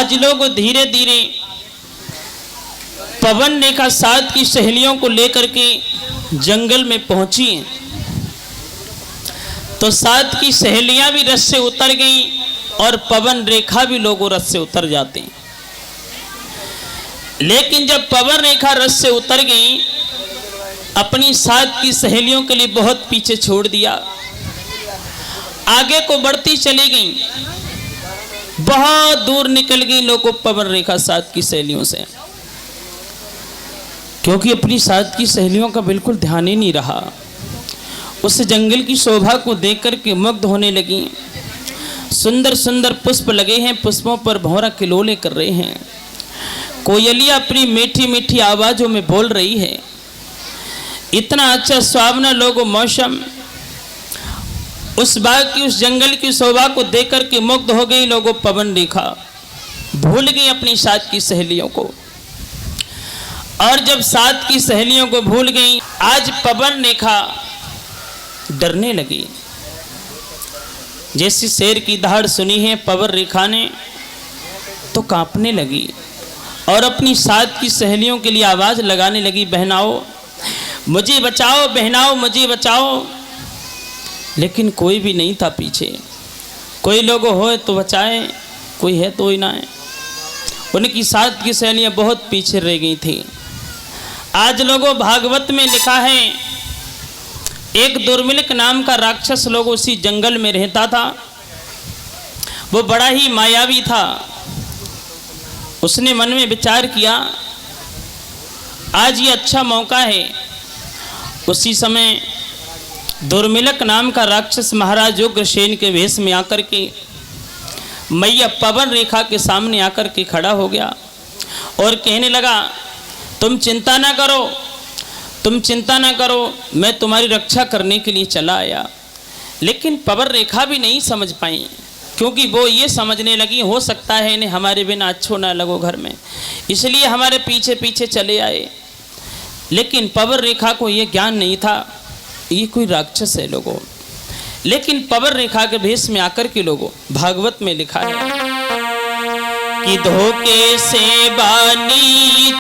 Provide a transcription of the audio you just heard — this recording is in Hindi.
आज लोग धीरे धीरे पवन रेखा साथ की सहेलियों को लेकर के जंगल में पहुंची हैं। तो साथ की सहेलियां भी रथ से उतर गई और पवन रेखा भी लोगों रथ से उतर जाते हैं। लेकिन जब पवन रेखा रथ से उतर गई, अपनी साथ की सहेलियों के लिए बहुत पीछे छोड़ दिया, आगे को बढ़ती चली गई, बहुत दूर निकल गई लोगों पवन रेखा साथ की सहेलियों से, क्योंकि अपनी साथ की सहेलियों का बिल्कुल ध्यान ही नहीं रहा। उस जंगल की शोभा को देख कर के मुग्ध होने लगी। सुंदर सुंदर पुष्प लगे हैं, पुष्पों पर भंवरा किलोले कर रहे हैं, कोयलिया अपनी मीठी मीठी आवाजों में बोल रही है। इतना अच्छा सुहावना लोगों मौसम, उस बाग की उस जंगल की शोभा को देख कर के मुग्ध हो गई लोगों पवन रेखा, भूल गई अपनी साथ की सहेलियों को। और जब साथ की सहेलियों को भूल गई, आज पवन रेखा डरने लगी। जैसी शेर की दहाड़ सुनी है पवन रेखा ने, तो कांपने लगी और अपनी साथ की सहेलियों के लिए आवाज लगाने लगी, बहनाओ मुझे बचाओ, बहनाओ मुझे बचाओ। लेकिन कोई भी नहीं था पीछे। कोई लोग हो तो बचाए, कोई है तो ही ना है। उनकी साथ की सहेलियां बहुत पीछे रह गई थी। आज लोगों भागवत में लिखा है, एक दुर्मिलक नाम का राक्षस लोग उसी जंगल में रहता था। वो बड़ा ही मायावी था। उसने मन में विचार किया, आज ये अच्छा मौका है। उसी समय दुर्मिलक नाम का राक्षस महाराज उग्रसेन के वेश में आकर के मैया पवन रेखा के सामने आकर के खड़ा हो गया और कहने लगा, तुम चिंता ना करो, तुम चिंता ना करो, मैं तुम्हारी रक्षा करने के लिए चला आया। लेकिन पवन रेखा भी नहीं समझ पाई, क्योंकि वो ये समझने लगी हो सकता है इन्हें हमारे बिना अच्छो ना लगो घर में, इसलिए हमारे पीछे पीछे चले आए। लेकिन पवन रेखा को ये ज्ञान नहीं था ये कोई राक्षस है लोगों। लेकिन पवन रेखा के भेष में आकर के लोगों भागवत में लिखा है कि धोखे से बानी